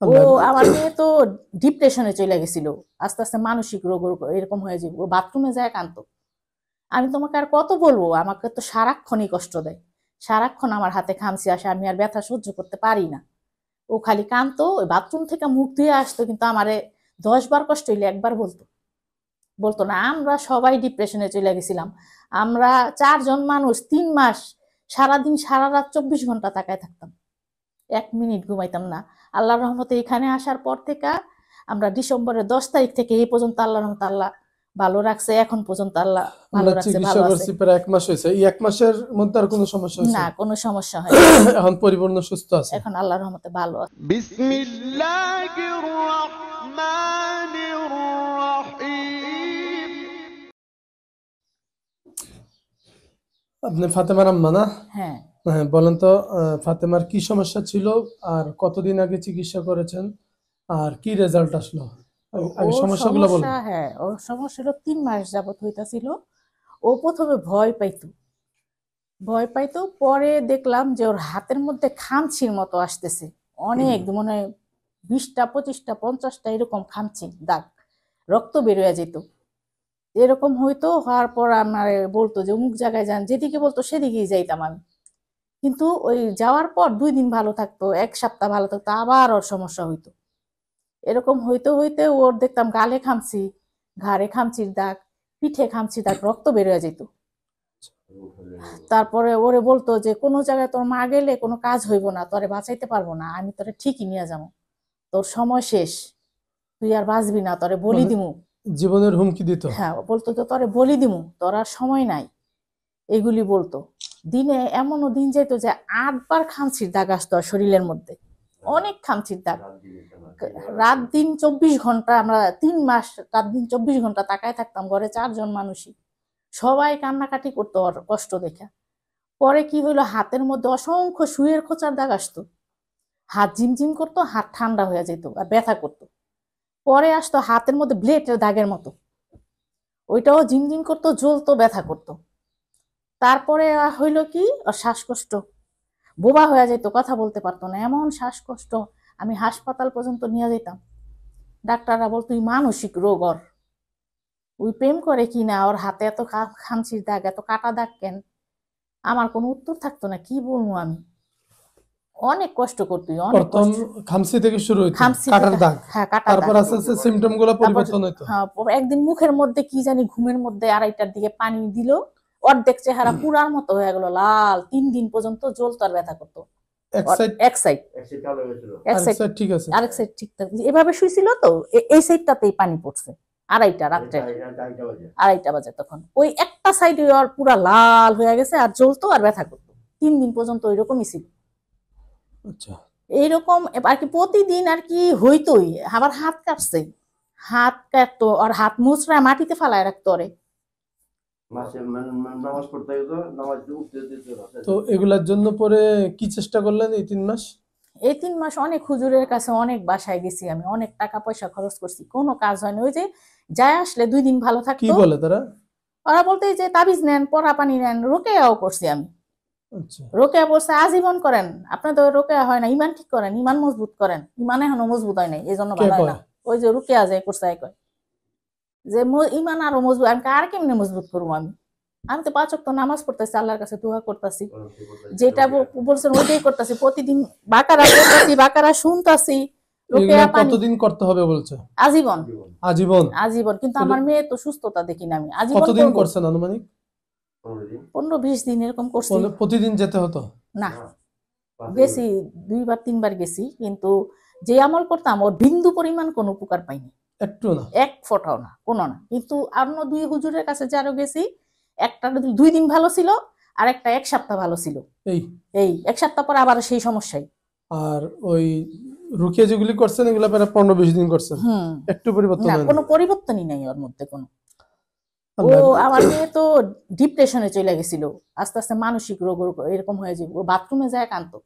ও আল্লাহ। আমার মেয়ে তো ডিপ্রেশনে চলে গেছিল, আস্তে আস্তে মানসিক রোগ এরকম হয়ে যাবে, ও বাথরুমে যায় কাঁদতো। আমি তোমাকে আর কত বলবো, আমাকে তো সারাক্ষণই কষ্ট দেয়, সারাক্ষণ আমার হাতে খামচি আসে, আমি আর ব্যথা সহ্য করতে পারি না। ও খালি কাঁদতো, ওই বাথরুম থেকে মুখ ধুয়ে আসতো, কিন্তু আমারে 10 বার কষ্ট হইলে একবার বলতো, বলতো না। আমরা সবাই ডিপ্রেশনে চলে গেছিলাম। আমরা 4 জন মানুষ 3 মাস সারাদিন সারা রাত 24 ঘন্টা তাকায় থাকতাম, 1 মিনিট ঘুমাইতাম না। আল্লাহর রহমতে এখানে আসার পর থেকে আমরা ডিসেম্বরের 10 তারিখ থেকে এই পর্যন্ত আল্লাহর রহমতে আল্লাহ ভালো রাখছে, এখন পর্যন্ত আল্লাহ ভালো আমরা রাখছে, চিকিৎসা ভালো আছে। করছি প্রায় 1 মাস হয়েছে। এই 1 মাসের মধ্যে আর কোনো সমস্যা হয়েছে? না, কোনো সমস্যা হয়নি। এখন পরিপূর্ণ সুস্থ আছে। এখন আল্লাহর রহমতে ভালো আছে। বিসমিল্লাহির রহমানির রহিম। আপনি ফাতেমার আম্মা না? হ্যাঁ। হ্যাঁ, বলেন তো ফাতেমার কি সমস্যা ছিল, আর কতদিন আগে চিকিৎসা করেছেন, আর কি রেজাল্ট আসলো? আগে ওর সমস্যাগুলো বলেন। সমস্যা, হ্যাঁ, ওর সমস্যা হলো 3 মাস যাবত হইতাছিল। ও প্রথমে ভয় পাইতো, ভয় পাইতো, পরে দেখলাম যে ওর হাতের মধ্যে খামচির মতো আসতেছে, অনেক মানে 20টা 25টা 50টা এরকম খামচি দাগ, রক্ত বেরোয়া যেত, এরকম হইতো। হওয়ার পর আমার বলতো যে অমুক জায়গায় যান, যেদিকে বলতো সেদিকেই যাইতাম আমি। কিন্তু ওই যাওয়ার পর 2 দিন ভালো থাকতো, 1 সপ্তাহ ভালো থাকতো, আবার ওর সমস্যা হইতো। এরকম হইতে হইতে ওর দেখতাম গালে খামচি, ঘাড়ে খামচির দাগ, পিঠে খামচি দাগ, রক্ত বেরোয়া যেত। তারপরে ওরে বলতো যে কোনো জায়গায় তোর মা গেলে কোনো কাজ হইব না, তোরে বাঁচাইতে পারবো না, আমি তোরে ঠিকই নিয়ে যাবো, তোর সময় শেষ, তুই আর বাঁচবি না, তোরে বলি মানে দিমু। জীবনের হুমকি দিত? হ্যাঁ, ও বলতো তো তোরে বলি দিমু, তোর আর সময় নাই, এগুলি বলতো। দিনে এমনও দিন যেত যে 8 বার খামচির দাগ আসতো ওর শরীরের মধ্যে, অনেক খামচির দাগ। রাত দিন 24 ঘন্টা, আমরা 3 মাস রাত দিন 24 ঘন্টা তাকায় থাকতাম, ঘরে 4 জন মানুষই, সবাই কান্নাকাটি করতো ওর কষ্ট দেখে। পরে কি হইলো, হাতের মধ্যে অসংখ্য সুইয়ের খোঁচার দাগ আসতো, হাত ঝিমঝিম করতো, হাত ঠান্ডা হয়ে যেত আর ব্যথা করতো। পরে আসতো হাতের মধ্যে ব্লেডের দাগের মতো, ওইটাও ঝিমঝিম করতো, জ্বলতো, ব্যথা করতো। তারপরে হইলো কি, ওর শ্বাসকষ্ট, বোবা হয়ে যেত, কথা বলতে পারতো না, এমন শ্বাসকষ্ট। আমি হাসপাতাল পর্যন্ত নিয়ে যেতাম, ডাক্তাররা বলতো তুই মানসিক রোগ ওর, ওই প্রেম করে কি না, ওর হাতে এত খামচির দাগ, এত কাটা দাগ কেন। আমার কোনো উত্তর থাকতো না, কি বলবো আমি। অনেক কষ্ট করতো, অনেক প্রথম কষ্ট। খামসি থেকে শুরু হইতো, খামচি কাটার থেকে, দাগ। হ্যাঁ, কাটা তারপর দাগ। আস্তে আস্তে সিমটম গুলো তারপর পরিবর্তন হইতো। হ্যাঁ, একদিন মুখের মধ্যে কি জানি, ঘুমের মধ্যে 2:30টার দিকে পানি দিল, অর্ধেক চেহারা পুরার মতো হয়ে গেল লাল, 3 দিন পর্যন্ত জ্বলতো আর ব্যথা করতো। এক সাইড, এক সাইড, এক আরেক সাইড, সাইড ঠিক আছে। আরেক সাইড ঠিক থাকে, এভাবে শুইছিল তো, এই সাইডটাতেই পানি পড়ছে। 2:30 রাত্রে, 2:30 বাজে তখন ওই একটা সাইড আর পুরা লাল হয়ে গেছে, আর জ্বলতো আর ব্যথা করতো। 3 দিন পর্যন্ত ওইরকমই ছিল। আচ্ছা। এইরকম আর কি প্রতিদিন আর কি হইতোই। আবার হাত কাটছে, হাত কাটতো, আর হাত মুচড়া মাটিতে ফালায় রাখতো ওরে। তো এগুলার জন্য পরে কি চেষ্টা করলেন এই 3 মাস? এই 3 মাস অনেক হুজুরের কাছে, অনেক বাসায় গেছি আমি, অনেক টাকা পয়সা খরচ করছি, কোনো কাজ হয়নি। ওই যে যায় আসলে 2 দিন ভালো কি থাকতো, বলে তারা? ওরা বলতে যে তাবিজ নেন, পরা পানি নেন, রোকেয়াও করছি আমি। আচ্ছা। রোকেয়া বলছে আজীবন করেন, আপনার তো রোকেয়া হয় না, ইমান ঠিক করেন, ইমান মজবুত করেন, ইমান এখনো মজবুত হয় নাই, এই জন্য কে ভালো হয় না। কয়? ওই যে রোকেয়া যায় করছে কয় যে ইমান আরো মজবুত, আমি আর কেমনে মজবুত করবো আমি, আমি তো 5 ওয়াক্ত নামাজ পড়তেছি, আল্লাহর কাছে দোয়া করতেছি, যেটা বলছেন ওইটাই করতেছি, প্রতিদিন বাকারা পড়তেছি, বাকারা শুনতাছি, এগুলা রোকেয়া পানি, কতদিন করতে হবে বলছে? আজীবন। আজীবন? আজীবন, কিন্তু আমার মেয়ে তো সুস্থতা দেখি না, আমি আজীবন কতদিন করবো। করছেন আনুমানিক? 15-20 দিন এরকম করছি। প্রতিদিন যেতে হতো? না, গেছি 2 বার 3 বার গেছি, কিন্তু যে আমল করতাম ওর বিন্দু পরিমাণ কোনো উপকার পাইনি, একটু না? এক ফোঁটাও না, কোনো না। কিন্তু অন্য 2 হুজুরের কাছে যারও গেছি, একটা 2 দিন ভালো ছিল, আর একটা 1 সপ্তাহ ভালো ছিল। এই এই 1 সপ্তাহ পর আবার সেই সমস্যাই। আর ওই রুকিয়া যেগুলি করছেন এগুলা প্রায় 15-20 দিন করছেন, হুম। একটু পরিবর্তন না, হয় না? কোনো পরিবর্তনই নাই ওর মধ্যে কোনো। ও আল্লাহ। আমার মেয়ে তো ডিপ্রেশনে চলে গেছিল, আস্তে আস্তে মানসিক রোগ এরকম হয়ে যাবে, ও বাথরুমে যায় কাঁদতো।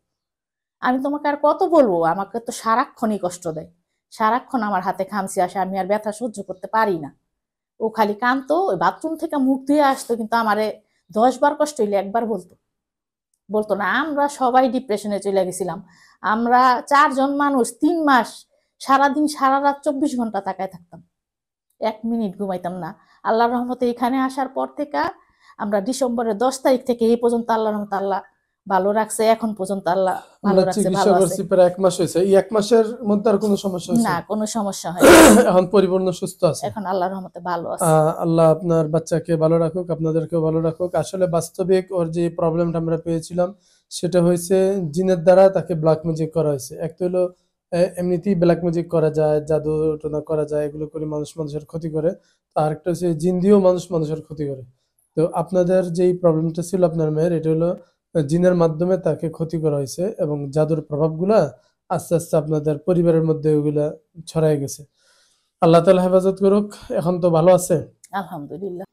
আমি তোমাকে আর কত বলবো, আমাকে তো সারাক্ষণই কষ্ট দেয়, সারাক্ষণ আমার হাতে খামচি আসে, আমি আর ব্যথা সহ্য করতে পারি না। ও খালি কাঁদতো, ওই বাথরুম থেকে মুখ ধুয়ে আসতো, কিন্তু আমারে 10 বার কষ্ট হইলে একবার বলতো, বলতো না। আমরা সবাই ডিপ্রেশনে চলে গেছিলাম। আমরা 4 জন মানুষ 3 মাস সারাদিন সারা রাত 24 ঘন্টা তাকায় থাকতাম, 1 মিনিট ঘুমাইতাম না। আল্লাহর রহমতে এখানে আসার পর থেকে আমরা ডিসেম্বরের 10 তারিখ থেকে এই পর্যন্ত আল্লাহর রহমতে আল্লাহ ভালো রাখছে, এখন পর্যন্ত আল্লাহ ভালো আমরা রাখছে, চিকিৎসা ভালো আছে। করছি প্রায় 1 মাস হয়েছে, এই 1 মাসের মধ্যে আর কোনো সমস্যা হয়েছে না, না? কোনো সমস্যা হয় না। এখন পরিপূর্ণ সুস্থ আছে। এখন আল্লাহর রহমতে ভালো আছে। আল্লাহ আপনার বাচ্চাকে ভালো রাখুক, আপনাদেরকেও ভালো রাখুক। আসলে বাস্তবিক ওর যে প্রবলেমটা আমরা পেয়েছিলাম সেটা হয়েছে জিনের দ্বারা তাকে ব্ল্যাক ম্যাজিক করা হয়েছে। এক তো হলো এমনিতেই ব্ল্যাক ম্যাজিক করা যায়, জাদু টোনা করা যায়, এগুলো করে মানুষ মানুষের ক্ষতি করে। তো আরেকটা হচ্ছে জিন দিয়েও মানুষ মানুষের ক্ষতি করে। তো আপনাদের যেই প্রবলেমটা ছিল আপনার মেয়ের, এটা হলো জিনের মাধ্যমে তাকে ক্ষতি করা হয়েছে এবং জাদুর প্রভাবগুলা আস্তে আস্তে আপনাদের পরিবারের মধ্যে ওগুলা ছড়ায় গেছে। আল্লাহ তাআলা হেফাজত করুক। এখন তো ভালো আছে? আলহামদুলিল্লাহ।